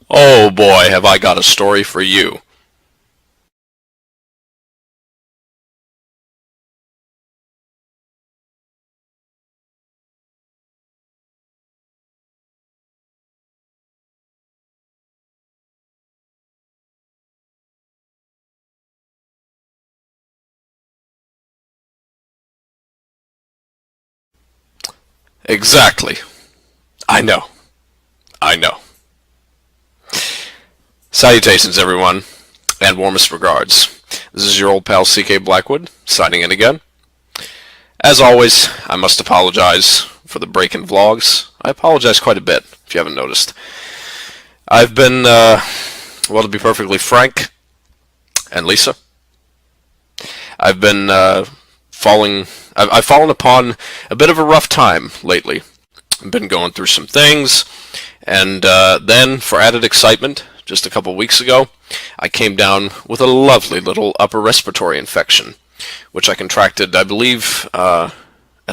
Oh boy, have I got a story for you. Exactly. I know. I know. Salutations, everyone, and warmest regards. This is your old pal CK Blackwood, signing in again. As always, I must apologize for the break in vlogs. I apologize quite a bit, if you haven't noticed. I've been, well, to be perfectly frank, and Lisa, I've been falling. I've fallen upon a bit of a rough time lately. I've been going through some things, and then, for added excitement, just a couple weeks ago, I came down with a lovely little upper respiratory infection, which I contracted, I believe, at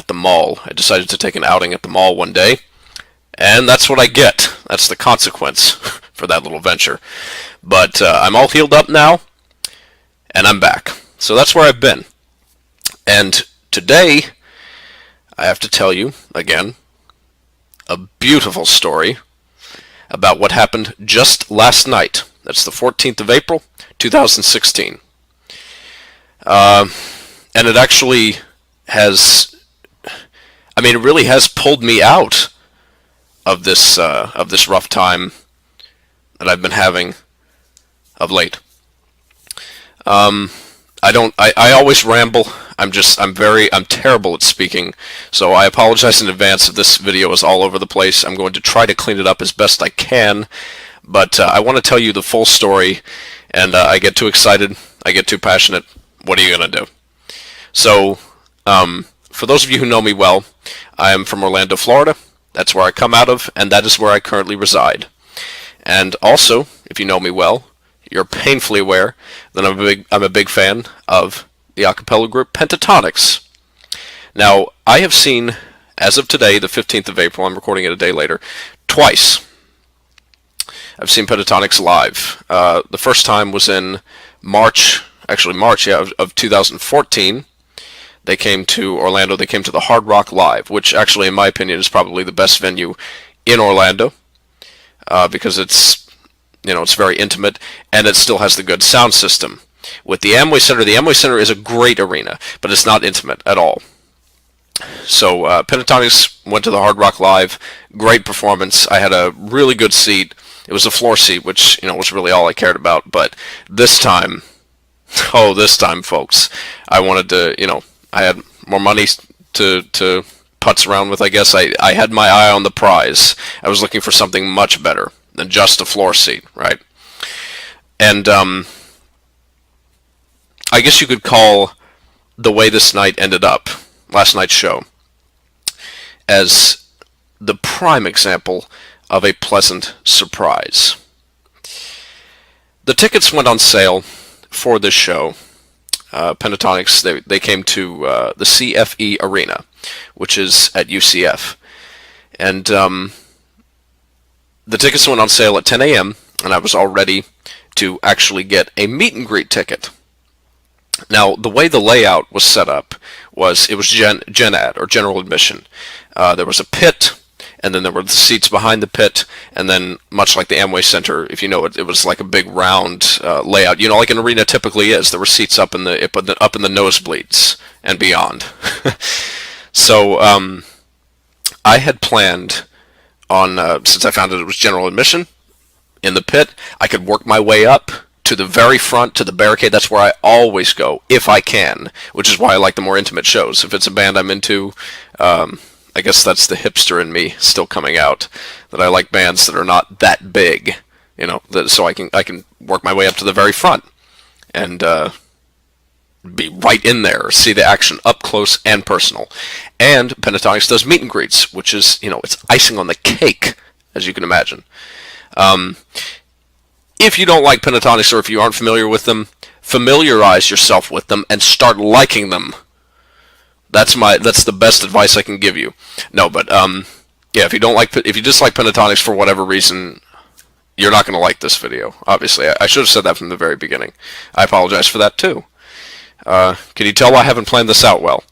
the mall. I decided to take an outing at the mall one day, and that's what I get. That's the consequence for that little venture. But I'm all healed up now, and I'm back. So that's where I've been. And today, I have to tell you, again, a beautiful story about what happened just last night. That's the 14th of April, 2016. And it actually has, it really has pulled me out of this rough time that I've been having of late. I always ramble. I'm terrible at speaking, so I apologize in advance if this video is all over the place. I'm going to try to clean it up as best I can, but I want to tell you the full story, and I get too excited, I get too passionate. What are you going to do? So, for those of you who know me well, I am from Orlando, Florida. That's where I come out of, and that is where I currently reside. And also, if you know me well, you're painfully aware that I'm a big fan of the a cappella group Pentatonics. Now, I have seen, as of today, the 15th of April, I'm recording it a day later, twice. I've seen Pentatonics live. The first time was in March, of 2014. They came to Orlando. They came to the Hard Rock Live, which actually, in my opinion, is probably the best venue in Orlando, because it's very intimate, and it still has the good sound system. With the Amway Center is a great arena, but it's not intimate at all. So Pentatonics went to the Hard Rock Live. Great performance. I had a really good seat. It was a floor seat, which was really all I cared about. But this time, folks, I wanted to, I had more money to putz around with. I guess I had my eye on the prize. I was looking for something much better than just a floor seat, right? And I guess you could call the way this night ended up, last night's show, as the prime example of a pleasant surprise. The tickets went on sale for this show. Pentatonics, they came to the CFE Arena, which is at UCF. And the tickets went on sale at 10 a.m., and I was all ready to actually get a meet and greet ticket. Now, the way the layout was set up was it was Gen Ad, or general admission. There was a pit, and then there were the seats behind the pit, and then, much like the Amway Center, if you know it, it was like a big round layout. Like an arena typically is. There were seats up in the nosebleeds and beyond. So, I had planned on, since I found it was general admission, in the pit, I could work my way up to the very front, to the barricade. That's where I always go, if I can, which is why I like the more intimate shows. If it's a band I'm into, I guess that's the hipster in me still coming out, that I like bands that are not that big, so I can work my way up to the very front and be right in there, see the action up close and personal. And Pentatonics does meet and greets, which is, it's icing on the cake, as you can imagine. If you don't like Pentatonics, or if you aren't familiar with them, familiarize yourself with them and start liking them. That's the best advice I can give you. No, but yeah, if you dislike Pentatonics for whatever reason, you're not going to like this video, obviously. I should have said that from the very beginning. I apologize for that, too. Can you tell I haven't planned this out well?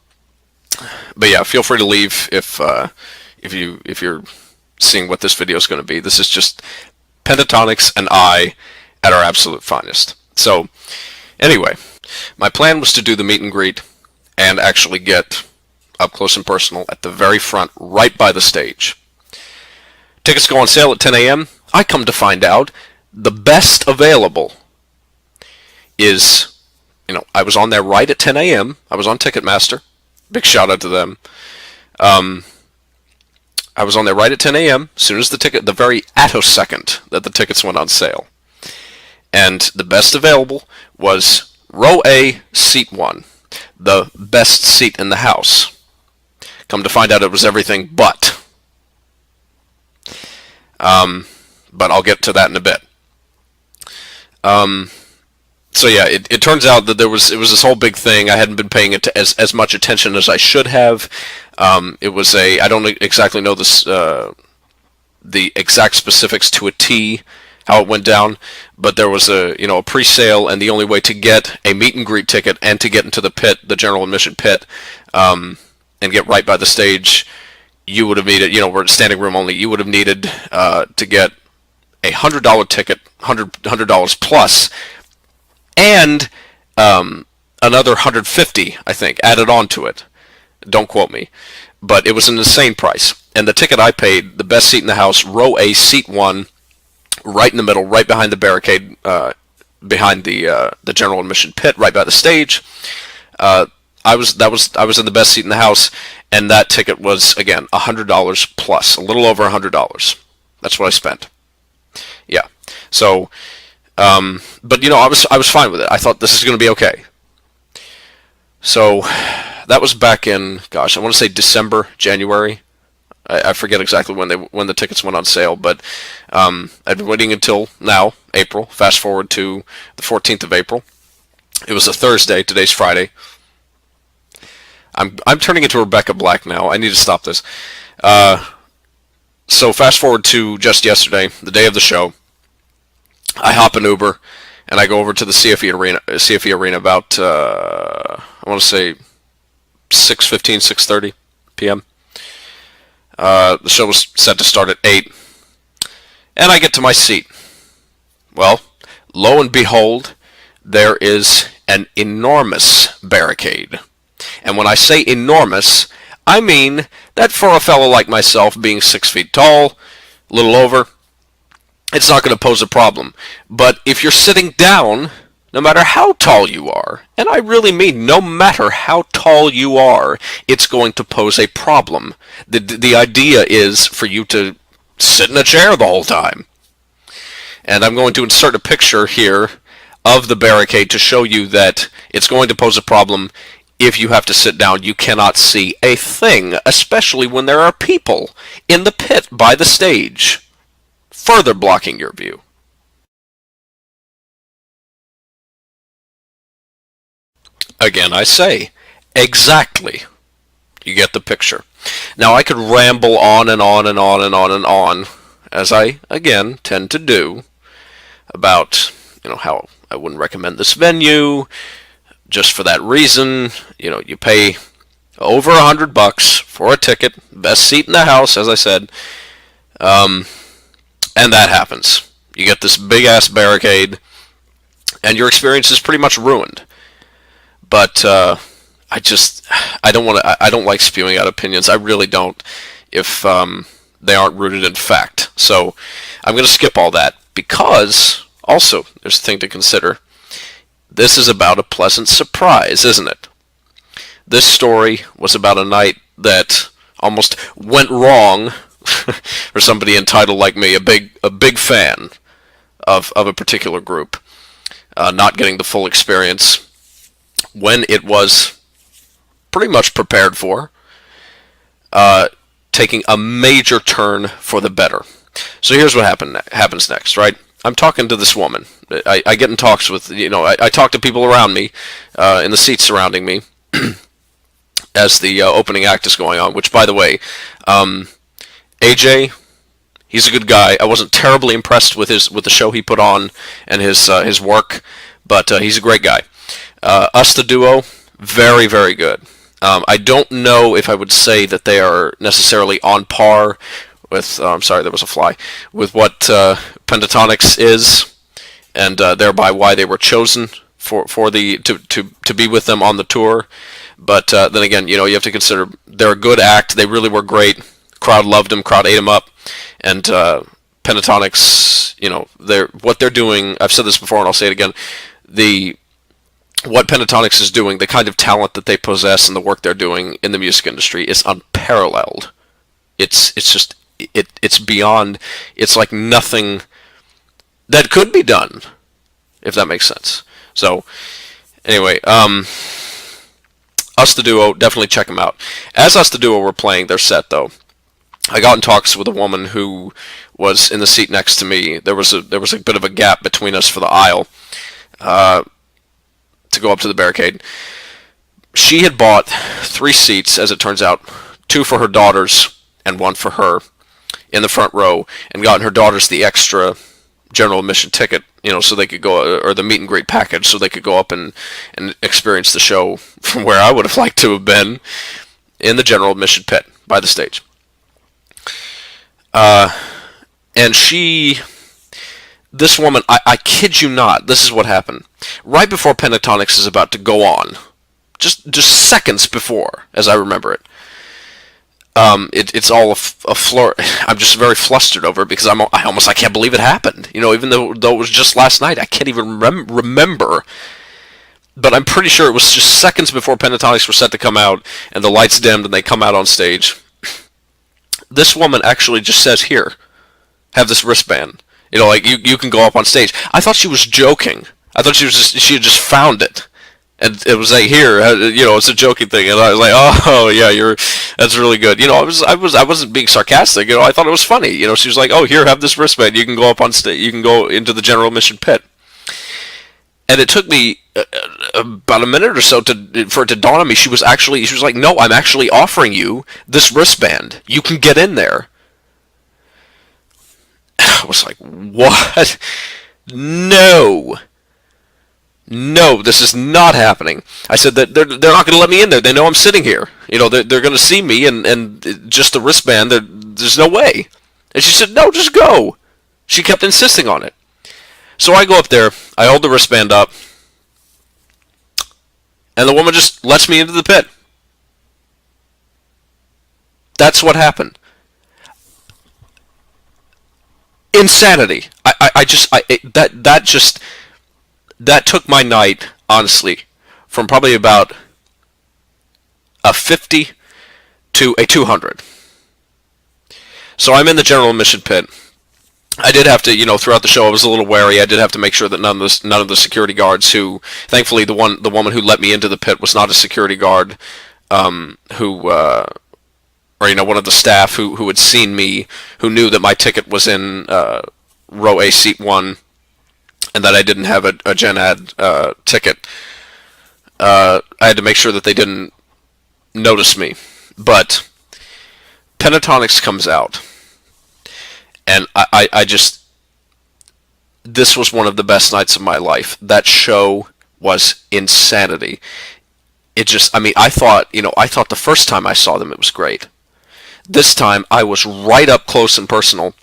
But yeah, feel free to leave if you're seeing what this video is going to be. This is just Pentatonics and I at our absolute finest. So, anyway, my plan was to do the meet and greet and actually get up close and personal at the very front, right by the stage. Tickets go on sale at 10 a.m. I come to find out the best available is, I was on there right at 10 a.m. I was on Ticketmaster. Big shout out to them. I was on there right at 10 a.m. as soon as the very attosecond that the tickets went on sale. And the best available was row A, seat 1. The best seat in the house. Come to find out it was everything but. But I'll get to that in a bit. So yeah, it turns out that it was this whole big thing. I hadn't been paying it as much attention as I should have. It was I don't exactly know this the exact specifics to a T how it went down, but there was a pre-sale, and the only way to get a meet and greet ticket and to get into the pit, the general admission pit, and get right by the stage, you would have needed, we're standing room only, you would have needed to get $100 ticket, $100 plus, and another $150, I think, added on to it. Don't quote me, but it was an insane price. And the ticket I paid, the best seat in the house, row A, seat 1, right in the middle, right behind the barricade, behind the general admission pit, right by the stage. I was in the best seat in the house, and that ticket was again $100 plus, a little over $100. That's what I spent. Yeah. So, but I was fine with it. I thought this is going to be okay. So that was back in, gosh, I want to say December, January. I forget exactly when the tickets went on sale, but I've been waiting until now, April. Fast forward to the 14th of April. It was a Thursday. Today's Friday. I'm turning into Rebecca Black now. I need to stop this. So fast forward to just yesterday, the day of the show. I hop an Uber and I go over to the CFE Arena about I want to say 6:15, 6:30 p.m. The show was set to start at 8, and I get to my seat. Well, lo and behold, there is an enormous barricade. And when I say enormous, I mean that for a fellow like myself, being 6 feet tall, a little over, it's not going to pose a problem. But if you're sitting down, no matter how tall you are, and I really mean no matter how tall you are, it's going to pose a problem. The idea is for you to sit in a chair the whole time. And I'm going to insert a picture here of the barricade to show you that it's going to pose a problem if you have to sit down. You cannot see a thing, especially when there are people in the pit by the stage, further blocking your view. Again, I say, exactly. You get the picture. Now, I could ramble on and on and on and on and on, as I, again, tend to do, about, how I wouldn't recommend this venue, just for that reason. You pay over $100 for a ticket, best seat in the house, as I said, and that happens. You get this big-ass barricade, and your experience is pretty much ruined. But I don't like spewing out opinions. I really don't, if they aren't rooted in fact. So I'm going to skip all that, because also there's a thing to consider. This is about a pleasant surprise, isn't it? This story was about a night that almost went wrong for somebody entitled like me, a big fan of a particular group, not getting the full experience when it was pretty much prepared for, taking a major turn for the better. So here's what happens next, right? I'm talking to this woman. I get in talks with, I talk to people around me, in the seats surrounding me, as the opening act is going on, which, by the way, AJ, He's a good guy. I wasn't terribly impressed with the show he put on and his work, but he's a great guy. Us the Duo, very, very good. I don't know if I would say that they are necessarily on par with, I'm sorry, there was a fly, with what Pentatonics is, and thereby why they were chosen to be with them on the tour. But then again, you have to consider they're a good act. They really were great. Crowd loved them. Crowd ate them up. And Pentatonics, what they're doing. I've said this before, and I'll say it again. What Pentatonics is doing, the kind of talent that they possess, and the work they're doing in the music industry is unparalleled. It's beyond. It's like nothing that could be done, if that makes sense. So, anyway, Us the Duo, definitely check them out. As Us the Duo were playing their set, though, I got in talks with a woman who was in the seat next to me. There was a bit of a gap between us for the aisle to go up to the barricade. She had bought 3 seats, as it turns out, 2 for her daughters and 1 for her in the front row, and gotten her daughters the extra general admission ticket, so they could go, or the meet and greet package, so they could go up and experience the show from where I would have liked to have been, in the general admission pit by the stage. And this woman, I kid you not, this is what happened. Right before Pentatonics is about to go on, just seconds before, as I remember it, it's all a flur. I'm just very flustered over it because I can't believe it happened. Even though it was just last night, I can't even remember. But I'm pretty sure it was just seconds before Pentatonics were set to come out, and the lights dimmed, and they come out on stage. This woman actually just says, "Here, have this wristband. Like you can go up on stage." I thought she was joking. I thought she had just found it, and it was like, "Here, it's a joking thing." And I was like, "Oh yeah, that's really good." I wasn't being sarcastic. I thought it was funny. She was like, "Oh, here, have this wristband. You can go up on stage. You can go into the general admission pit." And it took me about a minute or so for it to dawn on me. She was like, "No, I'm actually offering you this wristband. You can get in there." I was like, "What? No, this is not happening." I said that they're not going to let me in there. They know I'm sitting here. They're going to see me, and just the wristband. There's no way. And she said, "No, just go." She kept insisting on it. So I go up there, I hold the wristband up, and the woman just lets me into the pit. That's what happened. Insanity. That took my night, honestly, from probably about a 50 to a 200. So I'm in the general admission pit. I did have to, throughout the show, I was a little wary. I did have to make sure that none of the security guards who, thankfully, the woman who let me into the pit was not a security guard, one of the staff who had seen me, who knew that my ticket was in row A, seat 1, and that I didn't have a Gen Ad ticket. I had to make sure that they didn't notice me. But Pentatonics comes out. And this was one of the best nights of my life. That show was insanity. I thought the first time I saw them it was great. This time I was right up close and personal.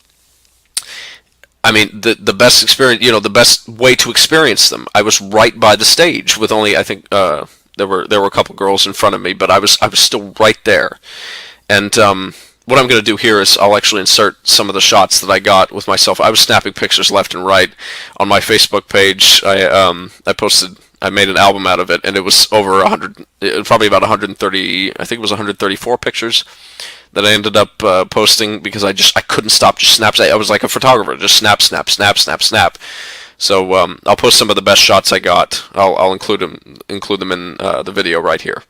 The best experience, the best way to experience them. I was right by the stage with only, I think, there were a couple girls in front of me, but I was still right there. And what I'm going to do here is I'll actually insert some of the shots that I got with myself. I was snapping pictures left and right on my Facebook page. I made an album out of it, and it was over 100, it was probably about 130, I think it was 134 pictures that I ended up posting because I couldn't stop just snaps. I was like a photographer, just snap, snap, snap, snap, snap. So I'll post some of the best shots I got. I'll include them in the video right here.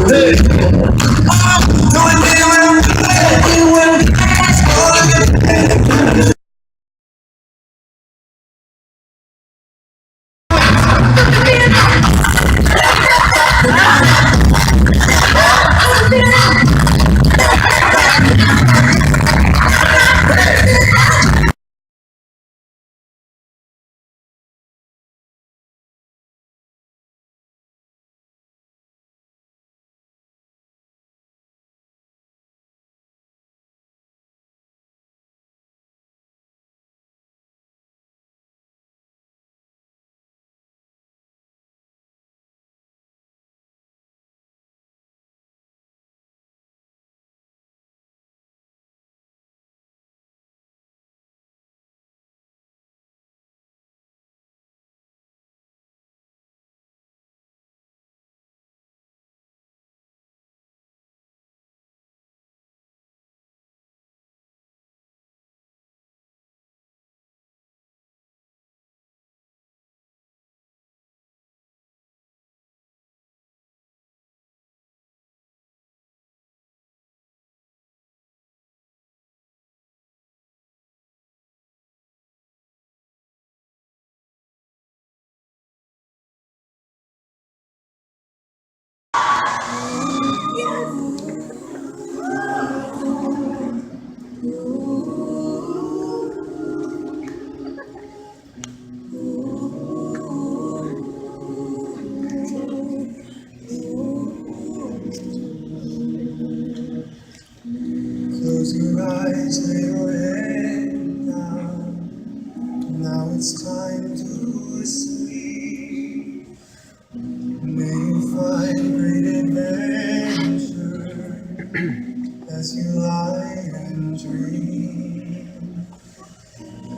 Hey! your eyes, lay your head down. Now it's time to sleep. May you find great adventure as you lie and dream.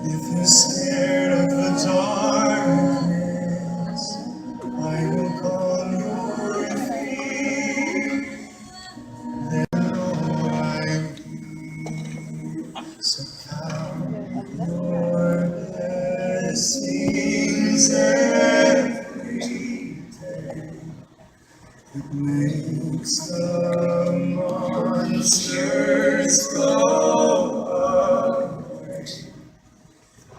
If you're scared of the darkness, I will calm your fear. Then know I'm here. So count your blessings every day. It makes the monsters go away,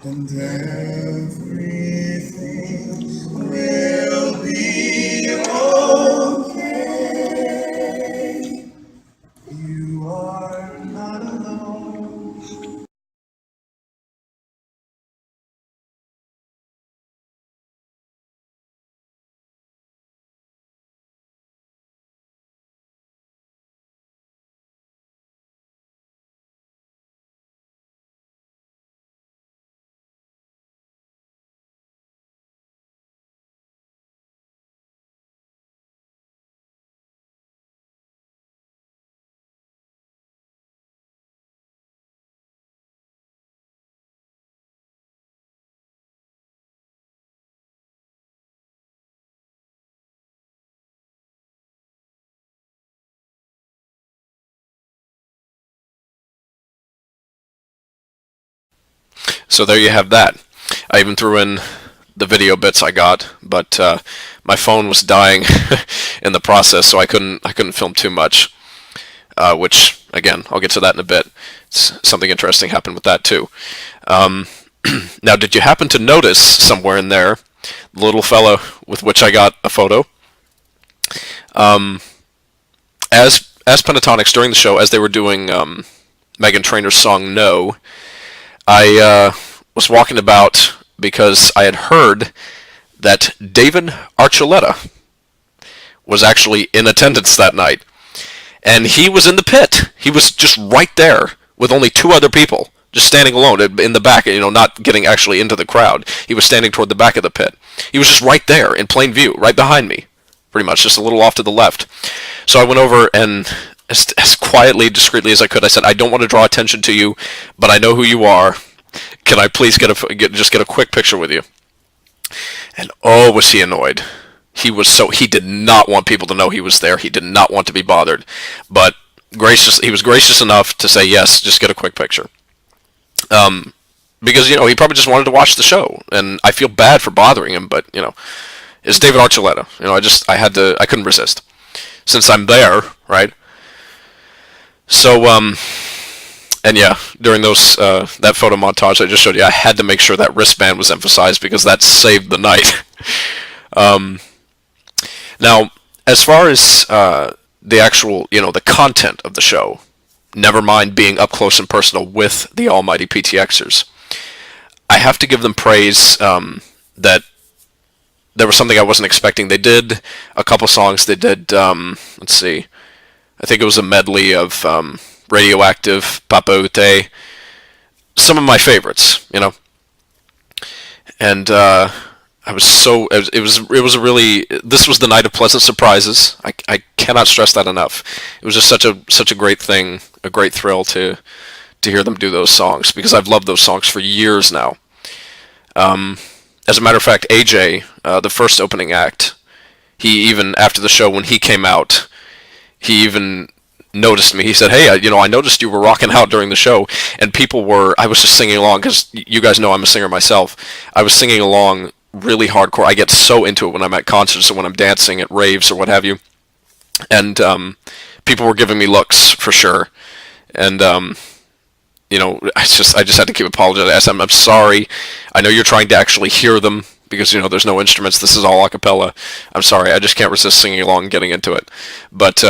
and everything will be okay. You are not alone. So there you have that. I even threw in the video bits I got, but my phone was dying in the process, so I couldn't film too much. Which again, I'll get to that in a bit. Something interesting happened with that too. Um, Now, did you happen to notice somewhere in there the little fellow with which I got a photo? Um, as Pentatonics during the show, as they were doing Megan Trainor's song "No," I was walking about because I had heard that David Archuleta was actually in attendance that night, and he was in the pit. He was just right there with only two other people, just standing alone in the back, not getting actually into the crowd. He was standing toward the back of the pit. He was just right there in plain view, right behind me, pretty much, just a little off to the left. So I went over and as quietly, discreetly as I could, I said, "I don't want to draw attention to you, but I know who you are. Can I please just get a quick picture with you?" And oh, was he annoyed. He did not want people to know he was there. He did not want to be bothered. But he was gracious enough to say, "Yes, just get a quick picture." Because he probably just wanted to watch the show, and I feel bad for bothering him, but it's David Archuleta. I couldn't resist since I'm there, right? So and yeah, during that photo montage I just showed you, I had to make sure that wristband was emphasized because that saved the night. Now, as far as the actual, the content of the show, never mind being up close and personal with the almighty PTXers, I have to give them praise that there was something I wasn't expecting. They did a couple songs. They did, let's see, I think it was a medley of Radioactive, Papa Ute, some of my favorites, and I was so it was a really, this was the night of pleasant surprises. I cannot stress that enough. It was just such a great thing, a great thrill to hear them do those songs because I've loved those songs for years now. As a matter of fact, AJ, the first opening act, he even after the show when he came out, he even noticed me. He said, "Hey, I noticed you were rocking out during the show," and I was just singing along because you guys know I'm a singer myself. I was singing along really hardcore. I get so into it when I'm at concerts or when I'm dancing at raves or what have you. And people were giving me looks for sure. And I just had to keep apologizing. I said, I'm sorry. I know you're trying to actually hear them because there's no instruments. This is all a cappella. I'm sorry. I just can't resist singing along and getting into it. But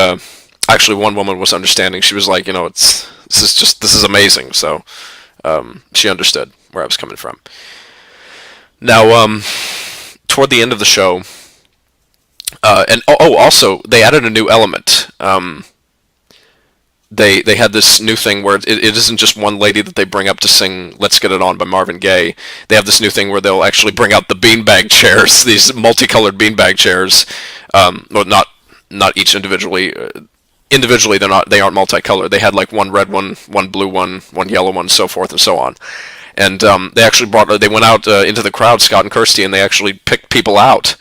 actually, one woman was understanding. She was like, this is amazing. So she understood where I was coming from. Now, toward the end of the show, and also they added a new element. they had this new thing where it isn't just one lady that they bring up to sing "Let's Get It On" by Marvin Gaye. They have this new thing where they'll actually bring out the beanbag chairs, these multicolored beanbag chairs. Well, not each individually. Individually, they aren't multicolored. They had like one red one, one blue one yellow one, so forth and so on. And they actually they went out into the crowd, Scott and Kirsty, and they actually picked people out.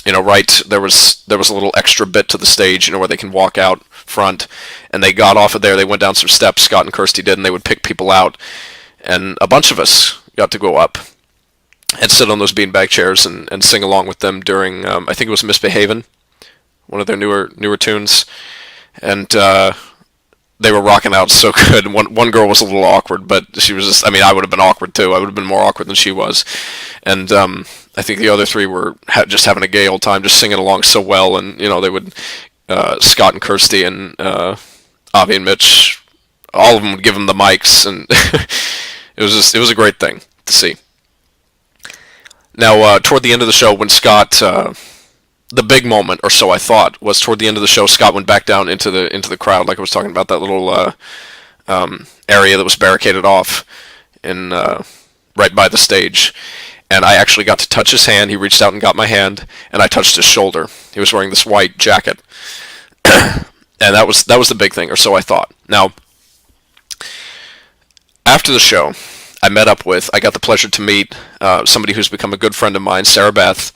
Right there was a little extra bit to the stage, where they can walk out front, and they got off of there. They went down some steps, Scott and Kirsty did, and they would pick people out, and a bunch of us got to go up and sit on those beanbag chairs and sing along with them during I think it was Misbehavin', one of their newer tunes, and they were rocking out so good. One girl was a little awkward, but she was just, I mean, I would have been awkward too. I would have been more awkward than she was. And I think the other three were just having a gay old time, just singing along so well. And, they would, Scott and Kirsty and Avi and Mitch, all of them would give them the mics. And it was a great thing to see. Now, toward the end of the show, when Scott, the big moment, or so I thought, was toward the end of the show. Scott went back down into the crowd, like I was talking about, that little area that was barricaded off in right by the stage. And I actually got to touch his hand. He reached out and got my hand, and I touched his shoulder. He was wearing this white jacket, and that was the big thing, or so I thought. Now, after the show, I got the pleasure to meet somebody who's become a good friend of mine, Sarah Beth.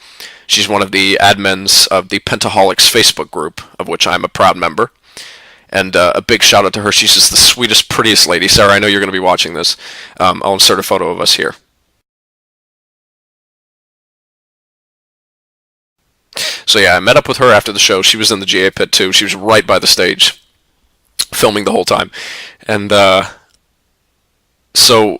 She's one of the admins of the Pentaholics Facebook group, of which I'm a proud member. And a big shout out to her. She's just the sweetest, prettiest lady. Sarah, I know you're going to be watching this. I'll insert a photo of us here. So yeah, I met up with her after the show. She was in the GA pit too. She was right by the stage, filming the whole time. And so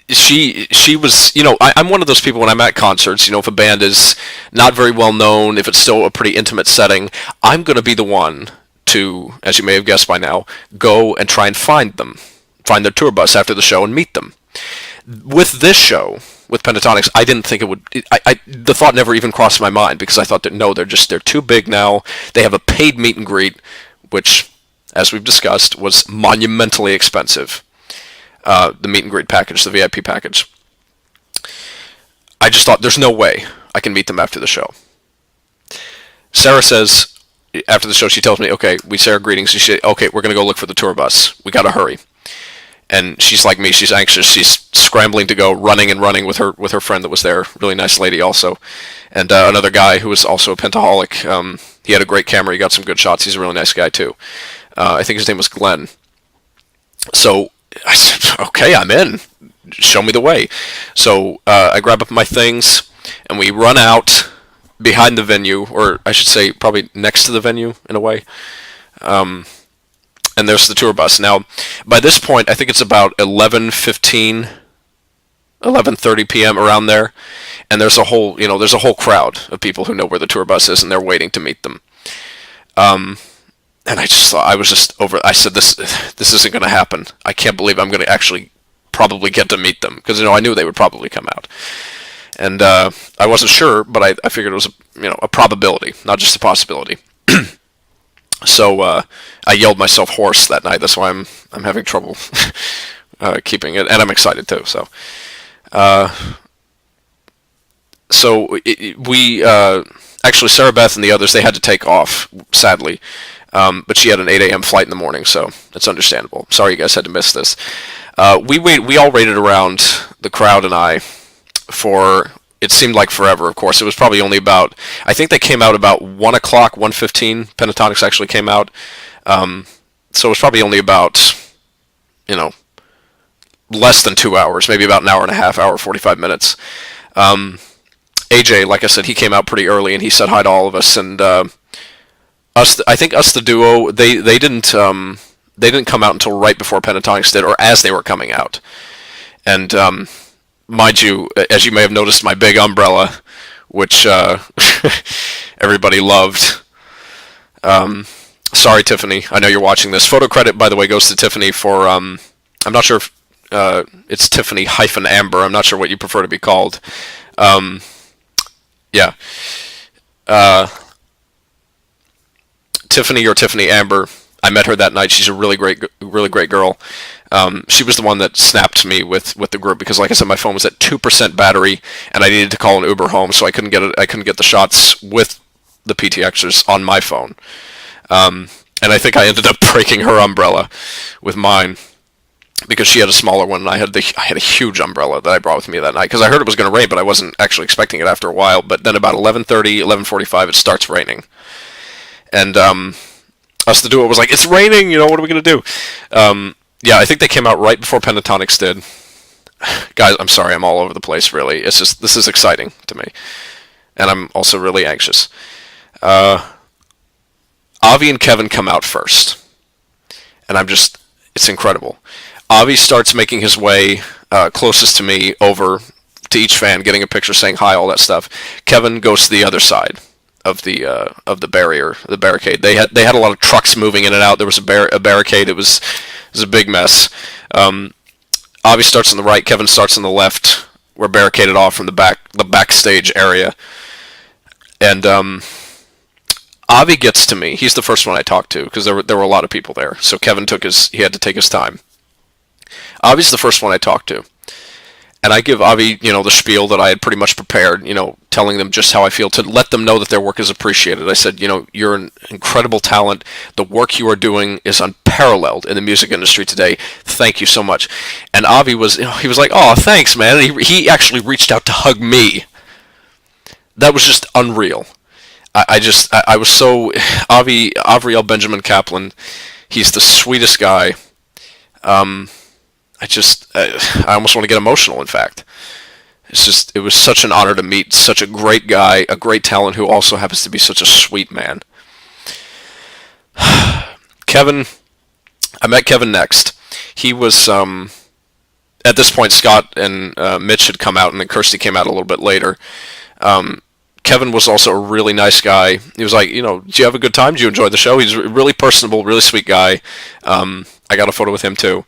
she was, I'm one of those people when I'm at concerts, if a band is not very well known, if it's still a pretty intimate setting, I'm going to be the one to, as you may have guessed by now, go and try and find their tour bus after the show and meet them. With this show, with Pentatonics, I didn't think it would, the thought never even crossed my mind, because I thought that, no, they're too big now. They have a paid meet and greet, which, as we've discussed, was monumentally expensive. The meet and greet package, the VIP package. I just thought, there's no way I can meet them after the show. Sarah says, after the show, she tells me, okay, we say our greetings, and she said, okay, we're going to go look for the tour bus. We got to hurry. And she's like me, she's anxious, she's scrambling to go, running with her friend that was there, really nice lady also. And another guy who was also a Pentaholic. He had a great camera, he got some good shots, he's a really nice guy too. I think his name was Glenn. So I said, okay, I'm in. Show me the way. So I grab up my things, and we run out behind the venue, or I should say probably next to the venue in a way. And there's the tour bus. Now, by this point, I think it's about 11:15, 11:30 p.m. around there, and there's a whole crowd of people who know where the tour bus is, and they're waiting to meet them. And I just thought, I was just over. I said, this isn't going to happen. I can't believe I'm going to actually probably get to meet them, because I knew they would probably come out, and I wasn't sure, but I figured it was a probability, not just a possibility. So I yelled myself hoarse that night. That's why I'm having trouble keeping it, and I'm excited too. So we actually, Sarah Beth and the others, they had to take off, sadly. But she had an 8 a.m. flight in the morning, so it's understandable. Sorry you guys had to miss this. We all waited around, the crowd and I, for, it seemed like forever, of course. It was probably only about, I think they came out about 1 o'clock, 1:15. Pentatonics actually came out. So it was probably only about, less than 2 hours, maybe about an hour and a half, hour, 45 minutes. AJ, like I said, he came out pretty early, and he said hi to all of us, and I think us, the duo, they didn't come out until right before Pentatonics did, or as they were coming out. And mind you, as you may have noticed, my big umbrella, which everybody loved. Sorry, Tiffany, I know you're watching this. Photo credit, by the way, goes to Tiffany for, I'm not sure if it's Tiffany-Amber. I'm not sure what you prefer to be called. Yeah. Tiffany or Tiffany Amber, I met her that night. She's a really great girl. She was the one that snapped me with the group because, like I said, my phone was at 2% battery, and I needed to call an Uber home, so I couldn't get it. I couldn't get the shots with the PTXers on my phone. And I think I ended up breaking her umbrella with mine because she had a smaller one, and I had a huge umbrella that I brought with me that night because I heard it was going to rain, but I wasn't actually expecting it after a while. But then about 11:30, 11:45, it starts raining, and us, the duo, was like, "It's raining. You know, what are we going to do?" Yeah, I think they came out right before Pentatonics did. Guys, I'm sorry, I'm all over the place. Really, it's just this is exciting to me, and I'm also really anxious. Avi and Kevin come out first, and it's incredible. Avi starts making his way closest to me over to each fan, getting a picture, saying hi, all that stuff. Kevin goes to the other side of the barrier, the barricade. They had a lot of trucks moving in and out. There was a barricade. It was a big mess. Avi starts on the right. Kevin starts on the left. We're barricaded off from the backstage area, and Avi gets to me. He's the first one I talked to because there were a lot of people there. So Kevin he had to take his time. Avi's the first one I talked to. And I give Avi, the spiel that I had pretty much prepared, telling them just how I feel, to let them know that their work is appreciated. I said, you're an incredible talent. The work you are doing is unparalleled in the music industry today. Thank you so much. And Avi he was like, oh, thanks, man. And he actually reached out to hug me. That was just unreal. I was so, Avriel Benjamin Kaplan, he's the sweetest guy. I almost want to get emotional, in fact. It was such an honor to meet such a great guy, a great talent who also happens to be such a sweet man. Kevin, I met Kevin next. He was, at this point, Scott and Mitch had come out, and then Kirsty came out a little bit later. Kevin was also a really nice guy. He was like, did you have a good time? Did you enjoy the show? He's a really personable, really sweet guy. I got a photo with him too.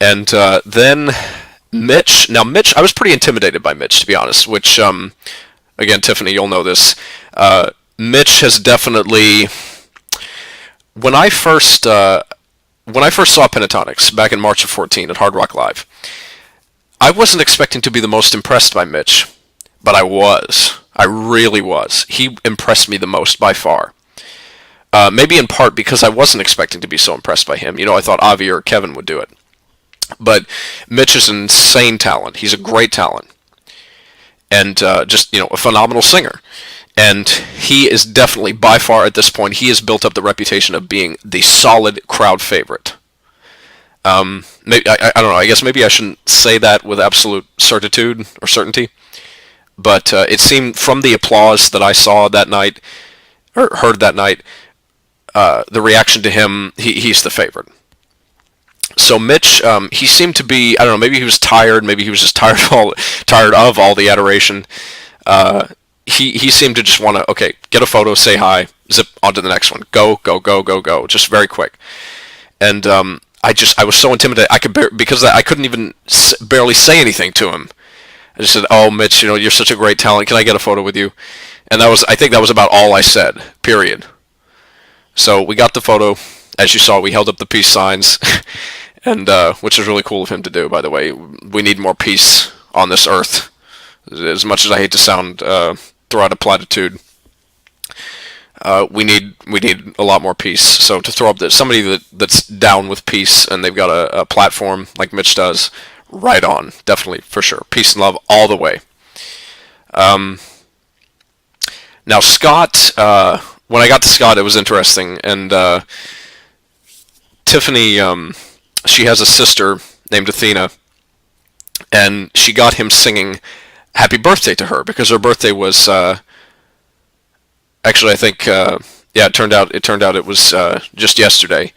And then Mitch. Now, Mitch, I was pretty intimidated by Mitch, to be honest, which, again, Tiffany, you'll know this. Mitch has definitely... When I first saw Pentatonics back in March of 14 at Hard Rock Live, I wasn't expecting to be the most impressed by Mitch, but I was. I really was. He impressed me the most by far. Maybe in part because I wasn't expecting to be so impressed by him. I thought Avi or Kevin would do it. But Mitch is an insane talent. He's a great talent. And just, a phenomenal singer. And he is definitely, by far at this point, he has built up the reputation of being the solid crowd favorite. Maybe, I don't know, I guess maybe I shouldn't say that with absolute certitude or certainty. But it seemed from the applause that I saw that night, or heard that night, the reaction to him, he's the favorite. So Mitch, he seemed to be, I don't know, maybe he was tired, maybe he was just tired of all the adoration. He seemed to just want to, okay, get a photo, say hi, zip on to the next one, go, just very quick. And I was so intimidated, because I couldn't even barely say anything to him. I just said, oh, Mitch, you're such a great talent. Can I get a photo with you? And I think that was about all I said, period. So we got the photo. As you saw, we held up the peace signs, and which is really cool of him to do, by the way. We need more peace on this earth. As much as I hate to throw out a platitude, we need a lot more peace. So to throw up somebody that's down with peace, and they've got a platform like Mitch does, right on, definitely, for sure. Peace and love all the way. Now, Scott, when I got to Scott, it was interesting. And Tiffany, she has a sister named Athena, and she got him singing happy birthday to her because her birthday was, actually, I think, it turned out it was just yesterday.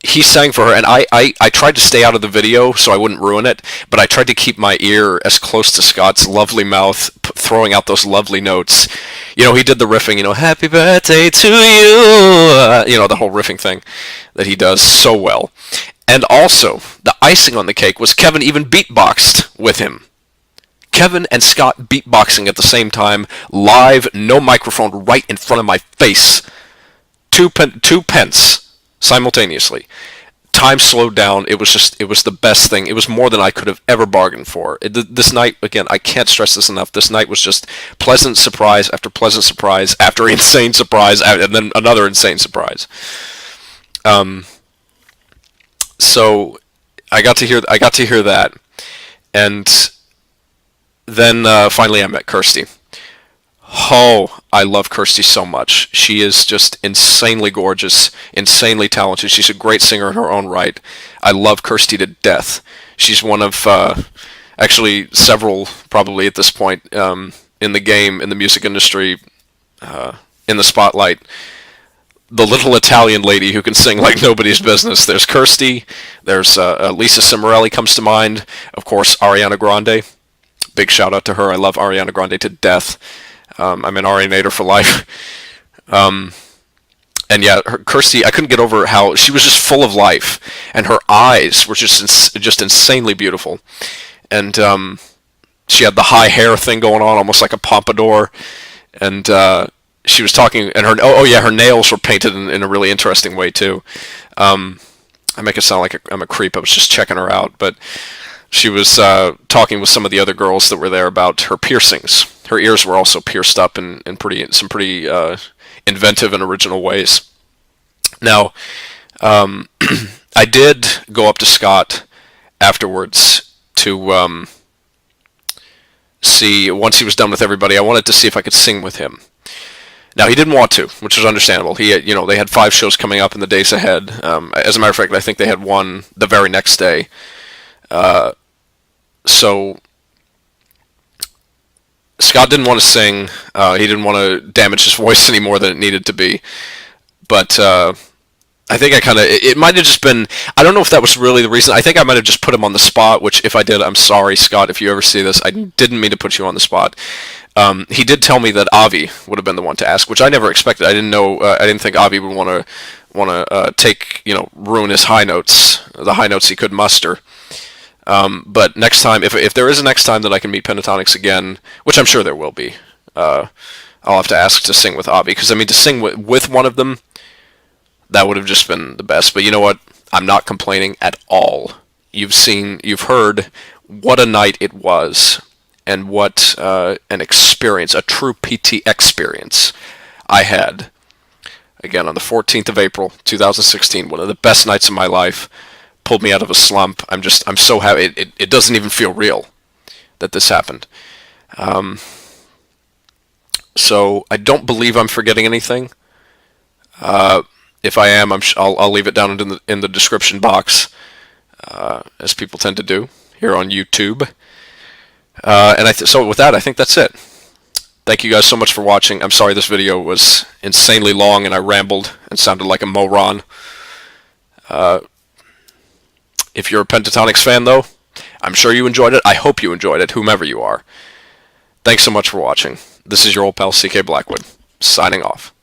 He sang for her, and I tried to stay out of the video so I wouldn't ruin it, but I tried to keep my ear as close to Scott's lovely mouth, throwing out those lovely notes. He did the riffing, happy birthday to you, the whole riffing thing that he does so well. And also, the icing on the cake was Kevin even beatboxed with him. Kevin and Scott beatboxing at the same time, live, no microphone, right in front of my face. Two pence simultaneously. Time slowed down. It was the best thing. It was more than I could have ever bargained for. This night, again, I can't stress this enough. This night was just pleasant surprise after pleasant surprise after insane surprise, and then another insane surprise. So I got to hear that, and then finally I met Kirsty. Oh, I love Kirsty so much. She is just insanely gorgeous, insanely talented. She's a great singer in her own right. I love Kirsty to death. She's one of actually several, probably at this point, in the game, in the music industry, in the spotlight. The little Italian lady who can sing like nobody's business. There's Kirsty. There's Lisa Cimarelli comes to mind. Of course, Ariana Grande. Big shout out to her. I love Ariana Grande to death. I'm an Arianator for life. And yeah, Kirsty, I couldn't get over how she was just full of life, and her eyes were just insanely beautiful. And she had the high hair thing going on, almost like a pompadour. And she was talking, and her nails were painted in a really interesting way too. I make it sound like I'm a creep. I was just checking her out, but she was talking with some of the other girls that were there about her piercings. Her ears were also pierced up in some pretty inventive and original ways. Now, I did go up to Scott afterwards to see, once he was done with everybody, I wanted to see if I could sing with him. Now, he didn't want to, which is understandable. He had, they had 5 shows coming up in the days ahead. As a matter of fact, I think they had one the very next day. So Scott didn't want to sing. He didn't want to damage his voice any more than it needed to be. But I think it might have just been, I don't know if that was really the reason. I think I might have just put him on the spot, which if I did, I'm sorry, Scott, if you ever see this. I didn't mean to put you on the spot. He did tell me that Avi would have been the one to ask, which I never expected. I didn't know. I didn't think Avi would want to take, ruin his high notes, the high notes he could muster. But next time, if there is a next time that I can meet Pentatonics again, which I'm sure there will be, I'll have to ask to sing with Avi, because to sing with one of them, that would have just been the best. But you know what? I'm not complaining at all. You've heard what a night it was, and what an experience, a true PT experience I had. Again, on the 14th of April, 2016, one of the best nights of my life. Pulled me out of a slump. I'm so happy. It doesn't even feel real that this happened. So I don't believe I'm forgetting anything. If I am, I'll leave it down in the description box, as people tend to do here on YouTube. So with that, I think that's it. Thank you guys so much for watching. I'm sorry this video was insanely long and I rambled and sounded like a moron. If you're a Pentatonics fan, though, I'm sure you enjoyed it. I hope you enjoyed it, whomever you are. Thanks so much for watching. This is your old pal, CK Blackwood, signing off.